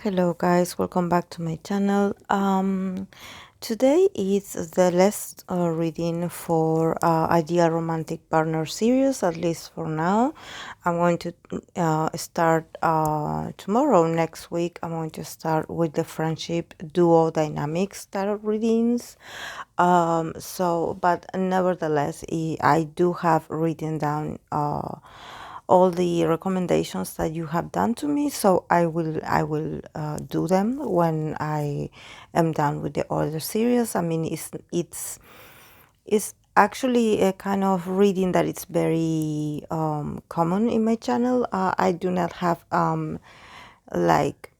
Hello guys, welcome back to my channel. Today is the last reading for Ideal Romantic Partner series, at least for now. I'm going to start tomorrow, next week. I'm going to start with the Friendship Duo Dynamics Tarot readings. But nevertheless, I do have written down all the recommendations that you have done to me, so I will do them when I am done with the other series. I mean, it's actually a kind of reading that it's very common in my channel. I do not have like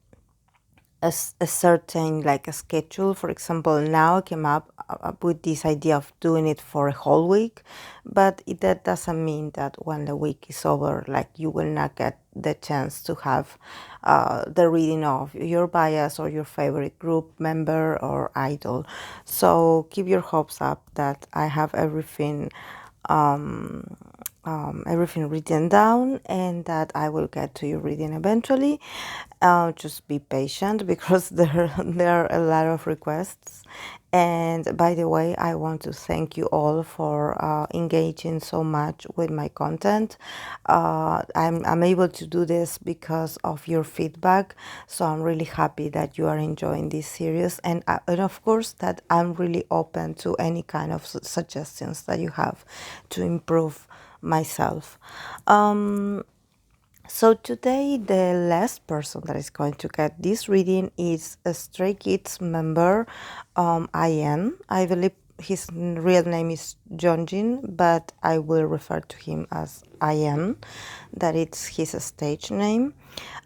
a certain like a schedule. For example, now I came up with this idea of doing it for a whole week, but that doesn't mean that when the week is over, like you will not get the chance to have the reading of your bias or your favorite group member or idol. So keep your hopes up that I have um, everything written down and that I will get to your reading eventually. Just be patient because there are a lot of requests. And by the way, I want to thank you all for engaging so much with my content. I'm able to do this because of your feedback, so I'm really happy that you are enjoying this series, and of course that I'm really open to any kind of suggestions that you have to improve myself. So today, the last person that is going to get this reading is a Stray Kids member, Ian. I believe his real name is Jonjin, but I will refer to him as Ian. That it's his stage name.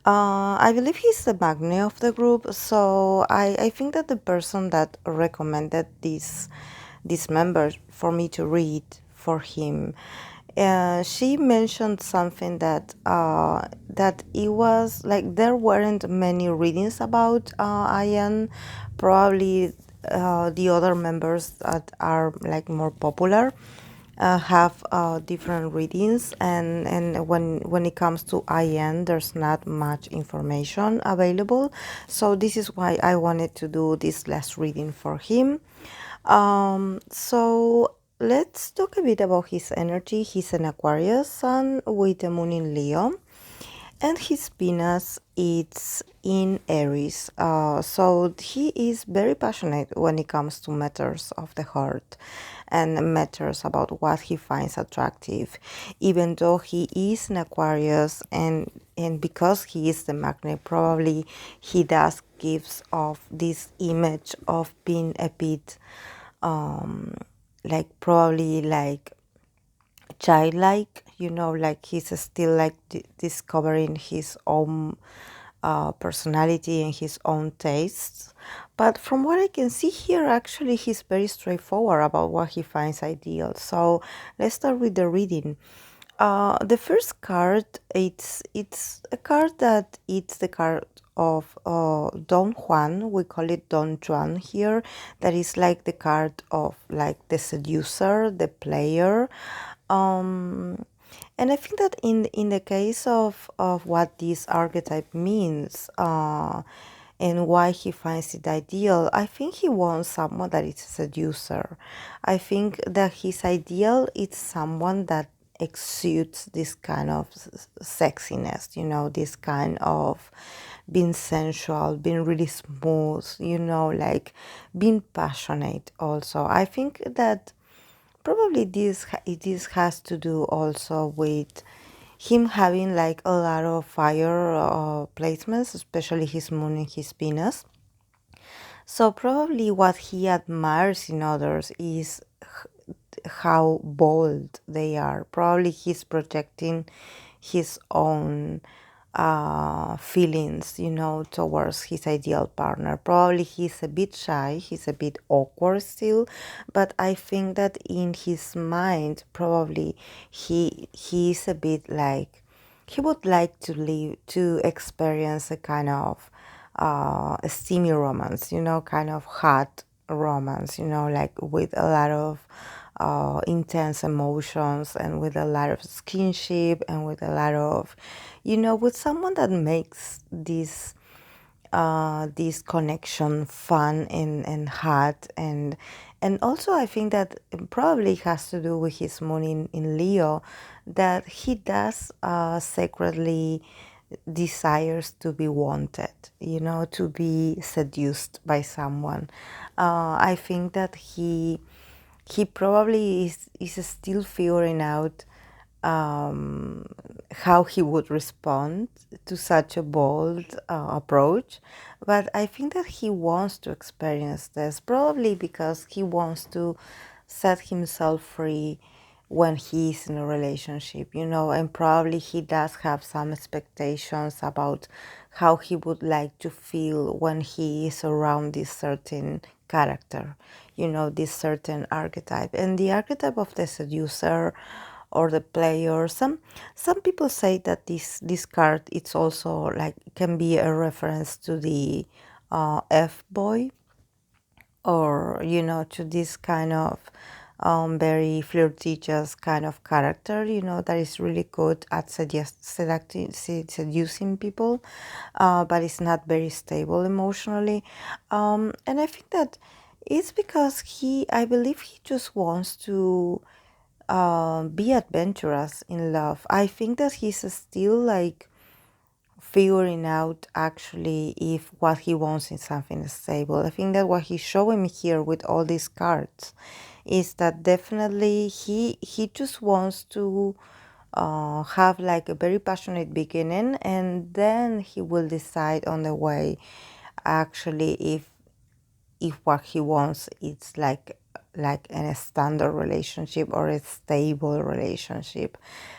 I believe he's the magnet of the group, so I think that the person that recommended this member for me to read for him, she mentioned something that it was like there weren't many readings about Ian. Probably the other members that are like more popular have different readings, and when it comes to IN, there's not much information available. So this is why I wanted to do this last reading for him. So let's talk a bit about his energy. He's an Aquarius sun with the moon in Leo, and his Venus is in Aries. So he is very passionate when it comes to matters of the heart and matters about what he finds attractive, even though he is an Aquarius, and because he is the magnet, probably he does gives off this image of being a bit like probably like childlike, like he's still like discovering his own personality and his own tastes. But from what I can see here, actually, he's very straightforward about what he finds ideal. So let's start with the reading. The first card, it's a card that it's the card of Don Juan. We call it Don Juan here. That is like the card of like the seducer, the player. Um, and I think that in the case of what this archetype means, and why he finds it ideal, I think he wants someone that is a seducer. I think that his ideal is someone that exudes this kind of sexiness, this kind of being sensual, being really smooth, like being passionate also. I think that probably this has to do also with him having like a lot of fire placements, especially his moon and his Venus. So probably what he admires in others is how bold they are. Probably he's projecting his own feelings, towards his ideal partner. Probably he's a bit shy, he's a bit awkward still, but I think that in his mind, probably he's a bit like he would like to live to experience a kind of a steamy romance, kind of hot romance, like with a lot of intense emotions and with a lot of skinship and with a lot of, with someone that makes this this connection fun and hot, and also I think that it probably has to do with his moon in Leo, that he does secretly desires to be wanted, to be seduced by someone. I think that he probably is still figuring out how he would respond to such a bold approach. But I think that he wants to experience this, probably because he wants to set himself free when he's in a relationship, and probably he does have some expectations about how he would like to feel when he is around this certain character, this certain archetype. And the archetype of the seducer or the player, some people say that this card, it's also like, can be a reference to the F boy, or to this kind of very flirtatious kind of character, that is really good at seducing people, but it's not very stable emotionally. And I think that it's because I believe he just wants to be adventurous in love. I think that he's still like figuring out actually if what he wants is something stable. I think that what he's showing me here with all these cards is that definitely he just wants to have like a very passionate beginning, and then he will decide on the way actually if what he wants is like in a standard relationship or a stable relationship.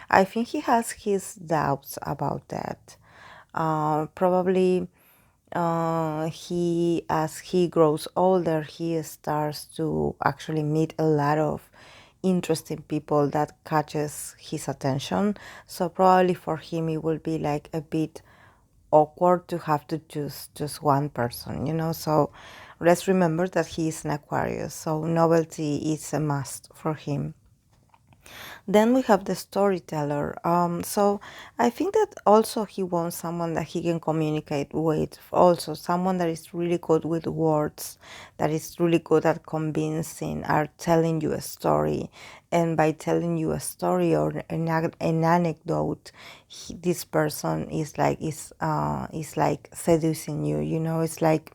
I think he has his doubts about that. Probably he as he grows older, he starts to actually meet a lot of interesting people that catches his attention. So probably for him it will be like a bit awkward to have to choose just one person, So let's remember that he is an Aquarius, so novelty is a must for him. Then we have the storyteller. So I think that also he wants someone that he can communicate with, also someone that is really good with words, that is really good at convincing, or telling you a story. And by telling you a story or an anecdote, this person is like seducing you. It's like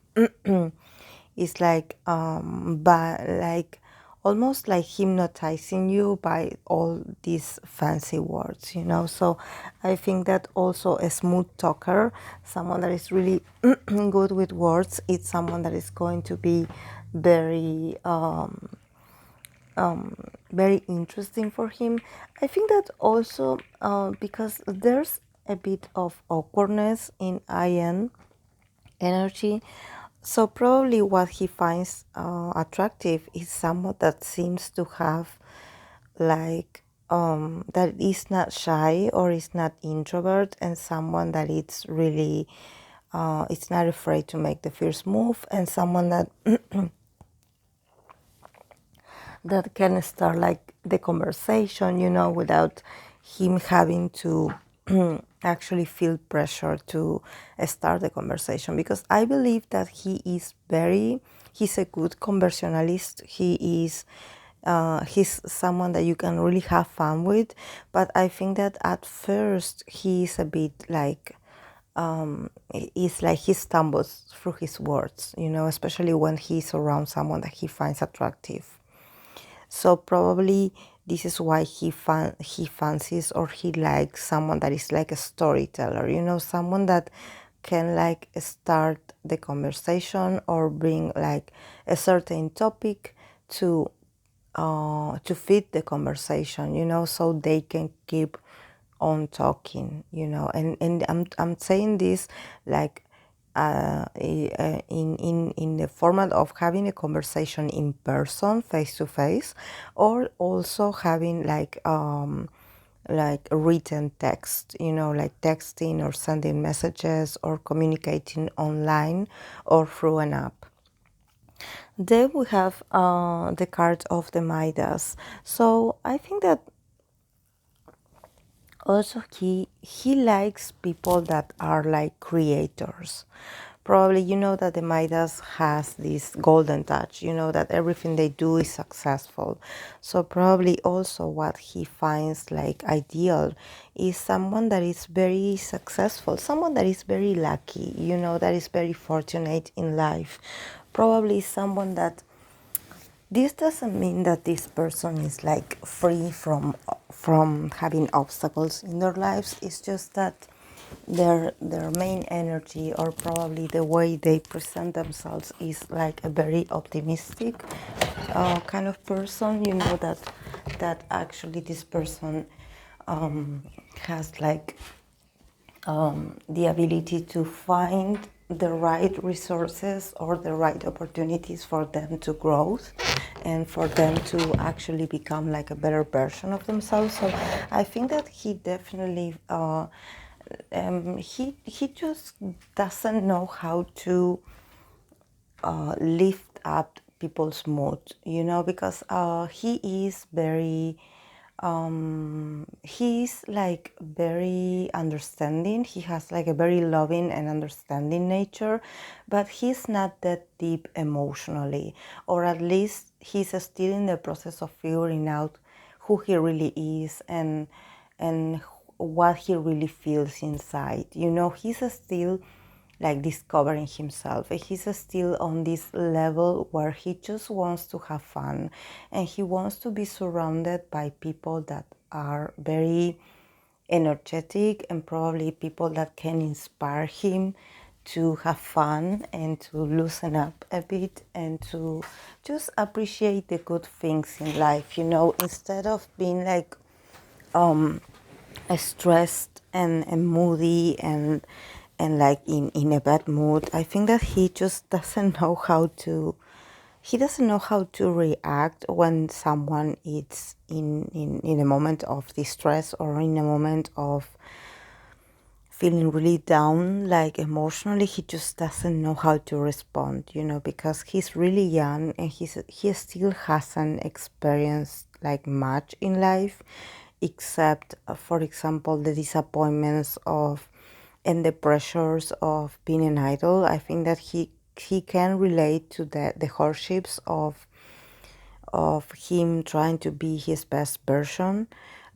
it's like almost like hypnotizing you by all these fancy words, So I think that also a smooth talker, someone that is really good with words, it's someone that is going to be very very interesting for him. I think that also because there's a bit of awkwardness in IN energy. So probably what he finds attractive is someone that seems to have like that is not shy or is not introvert, and someone that it's really it's not afraid to make the first move, and someone that that can start like the conversation, without him having to actually feel pressure to start the conversation. Because I believe that he's a good conversationalist. He's someone that you can really have fun with, but I think that at first he's a bit like it's like he stumbles through his words, especially when he's around someone that he finds attractive. So probably this is why he fancies or he likes someone that is like a storyteller, someone that can like start the conversation or bring like a certain topic to fit the conversation, so they can keep on talking, and I'm saying this like in the format of having a conversation in person, face to face, or also having like written text, like texting or sending messages or communicating online or through an app. Then we have the card of the Midas. So I think that also he likes people that are like creators. probably you know that the Midas has this golden touch, you know that everything they do is successful. So probably also what he finds like ideal is someone that is very successful, someone that is very lucky, you know, that is very fortunate in life. Probably someone that, this doesn't mean that this person is like free from having obstacles in their lives. It's just that their main energy, or probably the way they present themselves, is like a very optimistic kind of person. You know that actually this person has like the ability to find the right resources or the right opportunities for them to grow and for them to actually become like a better version of themselves. So I think that he definitely he just doesn't know how to lift up people's mood, you know, because he is very he's like very understanding. He has like a very loving and understanding nature, but he's not that deep emotionally, or at least he's still in the process of figuring out who he really is and what he really feels inside. You know, he's still like discovering himself. He's still on this level where he just wants to have fun, and he wants to be surrounded by people that are very energetic and probably people that can inspire him to have fun and to loosen up a bit and to just appreciate the good things in life, you know, instead of being like stressed and moody and like in a bad mood. I think that he just doesn't know how to, he doesn't know how to react when someone is in a moment of distress or in a moment of feeling really down, like emotionally. He just doesn't know how to respond, you know, because he's really young and he still hasn't experienced like much in life, except for example the disappointments of and the pressures of being an idol. I think that he can relate to the hardships of him trying to be his best version,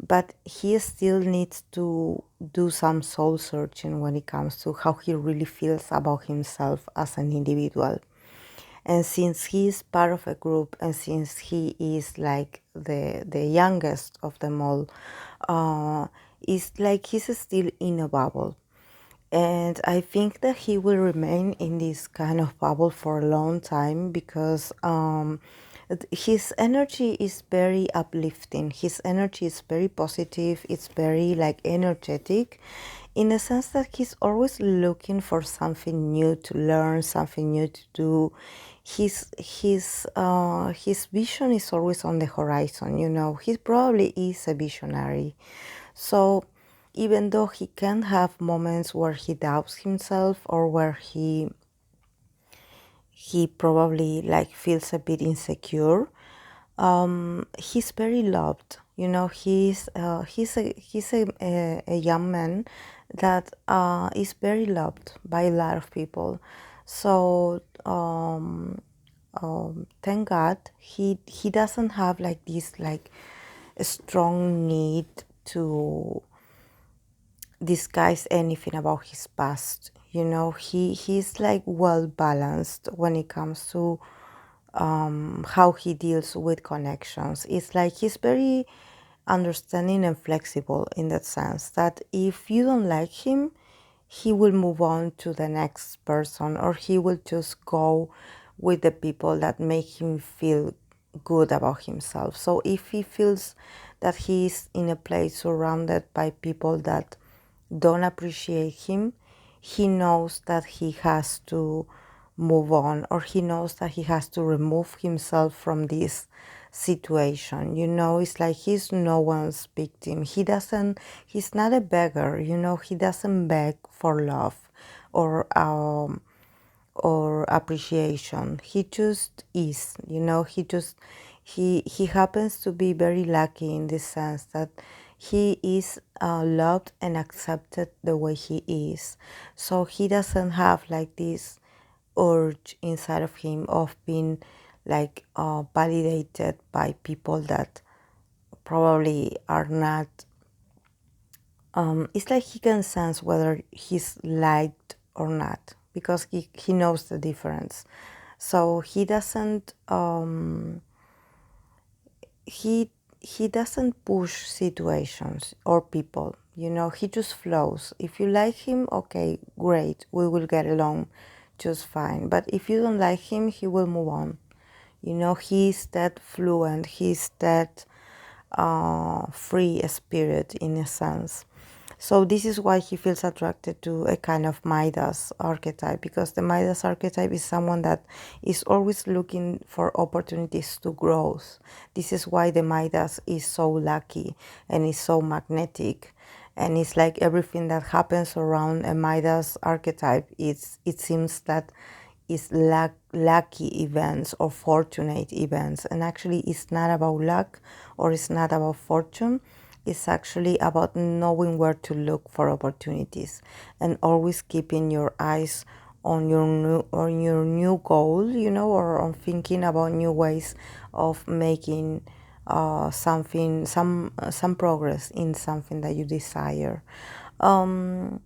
but he still needs to do some soul searching when it comes to how he really feels about himself as an individual. And since he is part of a group, and since he is like the youngest of them all, it's like he's still in a bubble. And I think that he will remain in this kind of bubble for a long time because his energy is very uplifting. His energy is very positive. It's very like energetic in the sense that he's always looking for something new to learn, something new to do. His vision is always on the horizon, you know. He probably is a visionary. So even though he can have moments where he doubts himself or where he probably like feels a bit insecure, he's very loved. You know, he's a young man that is very loved by a lot of people. So thank God he doesn't have like this like a strong need to disguise anything about his past. You know, he's like well balanced when it comes to how he deals with connections. It's like he's very understanding and flexible in that sense that if you don't like him, he will move on to the next person, or he will just go with the people that make him feel good about himself. So if he feels that he's in a place surrounded by people that don't appreciate him, he knows that he has to move on, or he knows that he has to remove himself from this situation. You know, it's like he's no one's victim. He's not a beggar, you know, he doesn't beg for love or or appreciation. He just is, you know, he happens to be very lucky in this sense that he is loved and accepted the way he is. So he doesn't have like this urge inside of him of being like validated by people that probably are not. It's like he can sense whether he's liked or not because he knows the difference. So he he doesn't push situations or people. He just flows. If you like him, okay, great, we will get along just fine. But if you don't like him, he will move on. He's that fluent, he's that free spirit in a sense. So this is why he feels attracted to a kind of Midas archetype, because the Midas archetype is someone that is always looking for opportunities to growth. This is why the Midas is so lucky and is so magnetic. And it's like everything that happens around a Midas archetype, it seems that is lucky events or fortunate events. And actually, it's not about luck or it's not about fortune. It's actually about knowing where to look for opportunities and always keeping your eyes on your new goal, or on thinking about new ways of making some progress in something that you desire. But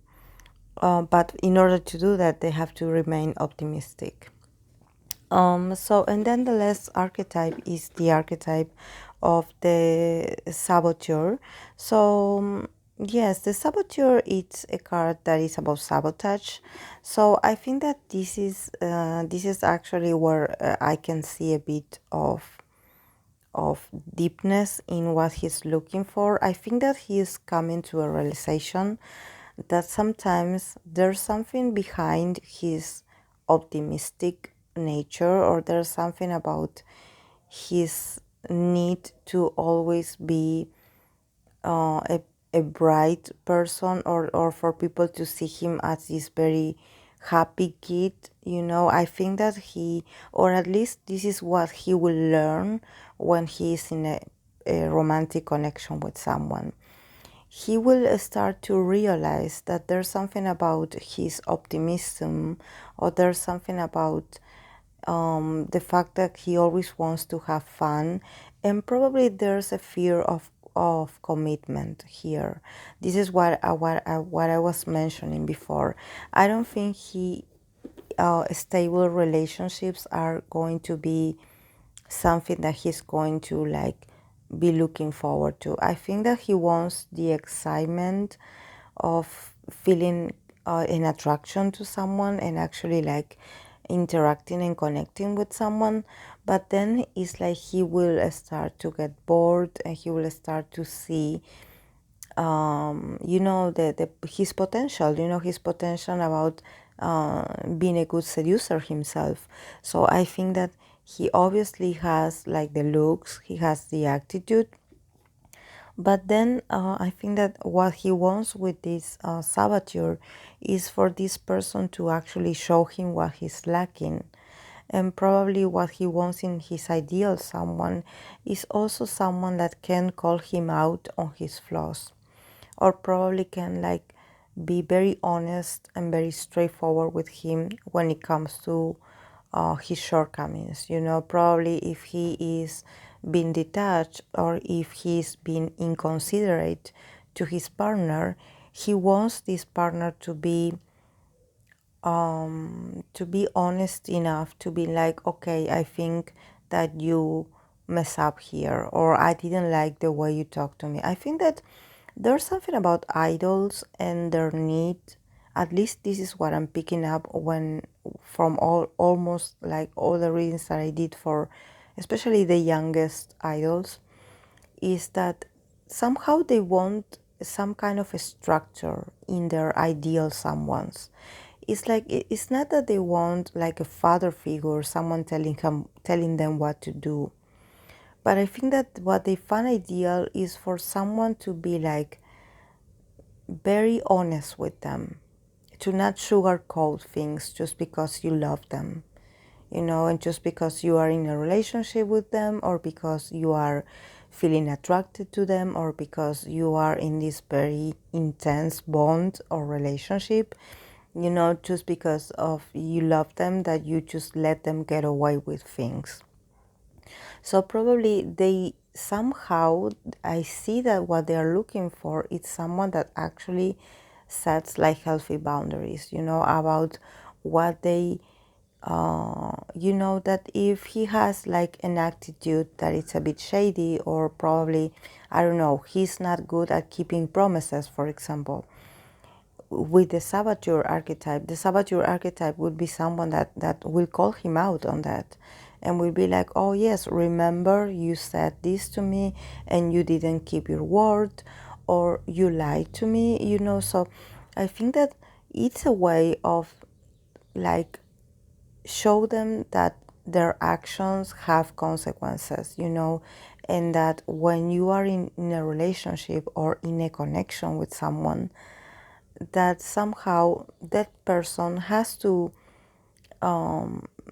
in order to do that, they have to remain optimistic. And then the last archetype is the archetype of the saboteur. So, yes, the saboteur is a card that is about sabotage. So I think that this is actually where I can see a bit of deepness in what he's looking for. I think that he is coming to a realization that sometimes there's something behind his optimistic nature, or there's something about his need to always be a bright person, or for people to see him as this very happy kid. I think that or at least this is what he will learn when he is in a romantic connection with someone. He will start to realize that there's something about his optimism, or there's something about the fact that he always wants to have fun, and probably there's a fear of commitment here. This is what I was mentioning before. I don't think stable relationships are going to be something that he's going to like be looking forward to. I think that he wants the excitement of feeling an attraction to someone and actually like interacting and connecting with someone, but then it's like he will start to get bored and he will start to see his potential, his potential about being a good seducer himself. So I think that he obviously has like the looks, he has the attitude, but then I think that what he wants with this saboteur is for this person to actually show him what he's lacking. And probably what he wants in his ideal someone is also someone that can call him out on his flaws, or probably can like be very honest and very straightforward with him when it comes to his shortcomings. Probably if he is being detached or if he's being inconsiderate to his partner, he wants this partner to be honest enough to be like, okay, I think that you mess up here, or I didn't like the way you talked to me. I think that there's something about idols and their need, at least this is what I'm picking up when from almost like all the readings that I did for especially the youngest idols, is that somehow they want some kind of a structure in their ideal someones. It's like it's not that they want like a father figure, someone telling them what to do. But I think that what they find ideal is for someone to be like very honest with them, to not sugarcoat things just because you love them, and just because you are in a relationship with them, or because you are feeling attracted to them, or because you are in this very intense bond or relationship. just because of you love them, that you just let them get away with things. So probably they somehow, I see that what they are looking for is someone that actually sets like healthy boundaries, about what they, that if he has like an attitude that it's a bit shady, or probably, I don't know, he's not good at keeping promises, for example. With the saboteur archetype would be someone that will call him out on that, and will be like, oh yes, remember you said this to me and you didn't keep your word, or you lied to me, so I think that it's a way of like show them that their actions have consequences, and that when you are in a relationship or in a connection with someone, that somehow that person has to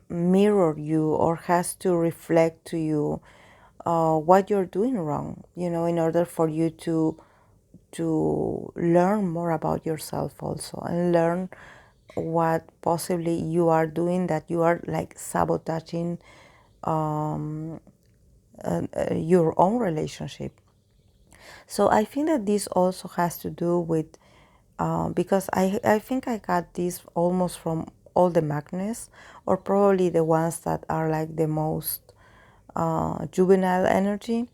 mirror you, or has to reflect to you what you're doing wrong, in order for you to learn more about yourself also, and learn what possibly you are doing, that you are like sabotaging your own relationship. So I think that this also has to do with, because I think I got this almost from all the Magnets, or probably the ones that are like the most juvenile energy,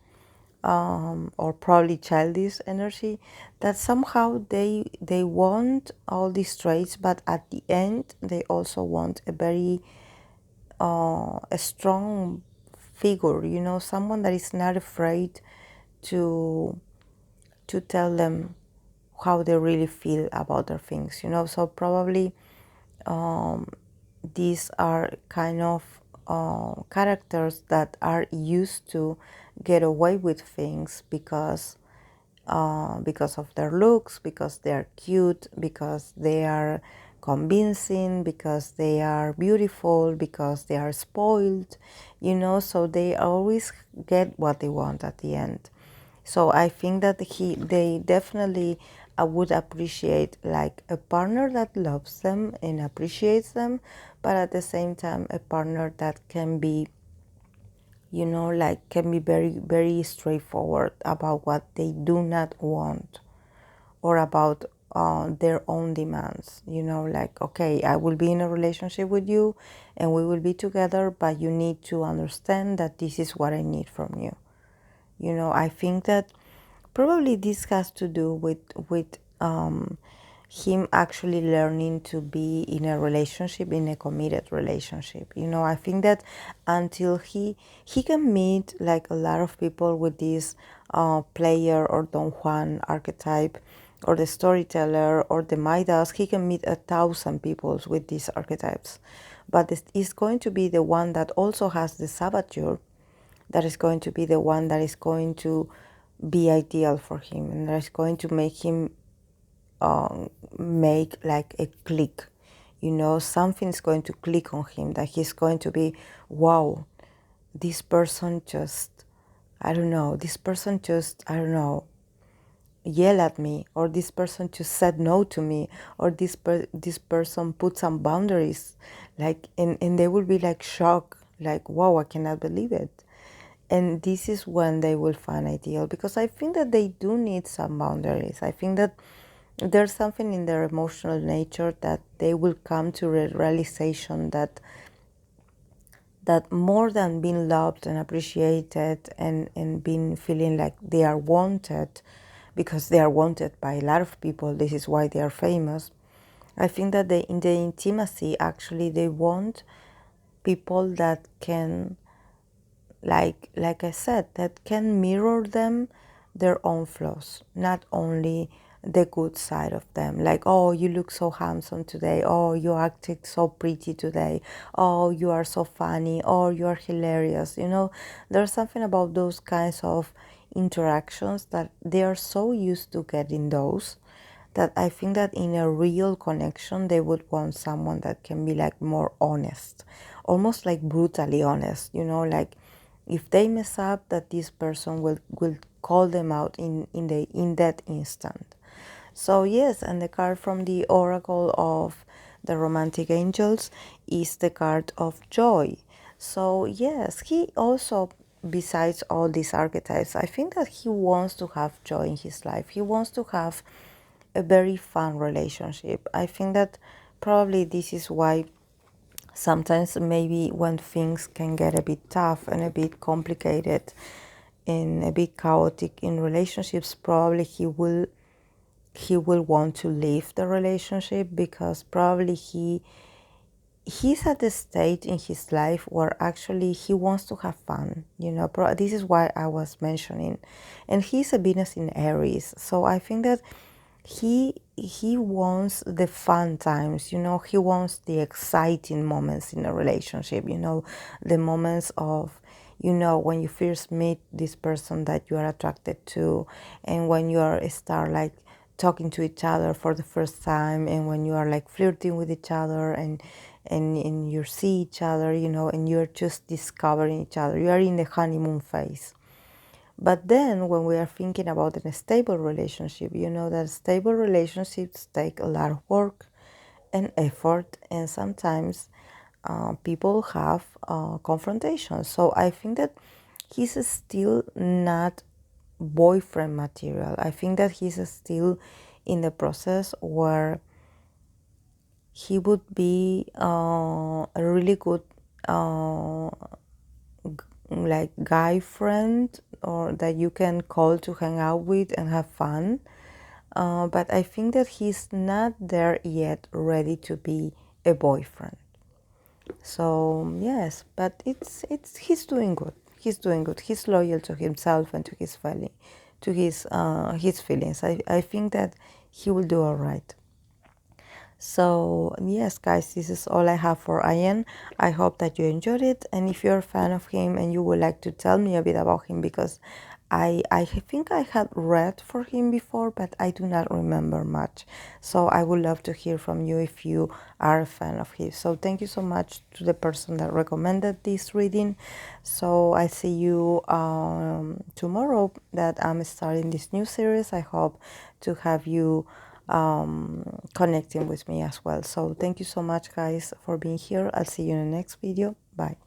or probably childish energy, that somehow they want all these traits, but at the end they also want a strong figure, someone that is not afraid to tell them how they really feel about their things, So probably these are kind of characters that are used to get away with things because of their looks, because they are cute, because they are convincing, because they are beautiful, because they are spoiled, so they always get what they want at the end. So I think that they definitely would appreciate like a partner that loves them and appreciates them, but at the same time a partner that can be, like can be very, very straightforward about what they do not want, or about their own demands, like, okay, I will be in a relationship with you and we will be together, but you need to understand that this is what I need from you. I think that probably this has to do with him actually learning to be in a relationship, in a committed relationship. I think that until he can meet like a lot of people with this player or Don Juan archetype, or the storyteller or the Midas, he can meet 1,000 people with these archetypes. But it's going to be the one that also has the saboteur, that is going to be the one that is going to be ideal for him, and that is going to make him make like a click. Something's going to click on him, that he's going to be, wow, this person just, I don't know, this person just, I don't know, yell at me, or this person just said no to me, or this person put some boundaries, like, and they will be like shocked, like, wow, I cannot believe it. And this is when they will find ideal, because I think that they do need some boundaries. I think that there's something in their emotional nature that they will come to a realization that more than being loved and appreciated, and being feeling like they are wanted, because they are wanted by a lot of people, this is why they are famous. I think that in the intimacy, actually, they want people that can, like I said, that can mirror them, their own flaws, not only the good side of them. Like, oh, you look so handsome today. Oh, you acted so pretty today. Oh, you are so funny. Oh, you are hilarious. There's something about those kinds of interactions that they are so used to getting those, that I think that in a real connection, they would want someone that can be like more honest, almost like brutally honest, like if they mess up, that this person will call them out in that instant. So yes, and the card from the Oracle of the romantic angels, is the card of joy. So yes, he also, besides all these archetypes, I think that he wants to have joy in his life. He wants to have a very fun relationship. I think that probably this is why sometimes maybe when things can get a bit tough and a bit complicated and a bit chaotic in relationships, probably he will want to leave the relationship, because probably he's at the stage in his life where actually he wants to have fun. This is why I was mentioning, and he's a Venus in Aries, so I think that he wants the fun times. He wants the exciting moments in a relationship. The moments of, when you first meet this person that you are attracted to, and when you are start like talking to each other for the first time, and when you are like flirting with each other, and you see each other, and you're just discovering each other. You are in the honeymoon phase. But then when we are thinking about a stable relationship, that stable relationships take a lot of work and effort, and sometimes people have confrontations. So I think that he's still not boyfriend material. I think that he's still in the process where he would be a really good like guy friend, or that you can call to hang out with and have fun. But I think that he's not there yet ready to be a boyfriend. So yes, but he's doing good. He's doing good. He's loyal to himself and to his feeling, to his feelings. I think that he will do all right. So yes, guys, this is all I have for Ian. I hope that you enjoyed it, and if you're a fan of him and you would like to tell me a bit about him, because I think I had read for him before, but I do not remember much. So I would love to hear from you if you are a fan of his. So thank you so much to the person that recommended this reading. So I see you tomorrow that I'm starting this new series. I hope to have you connecting with me as well. So thank you so much, guys, for being here. I'll see you in the next video. Bye.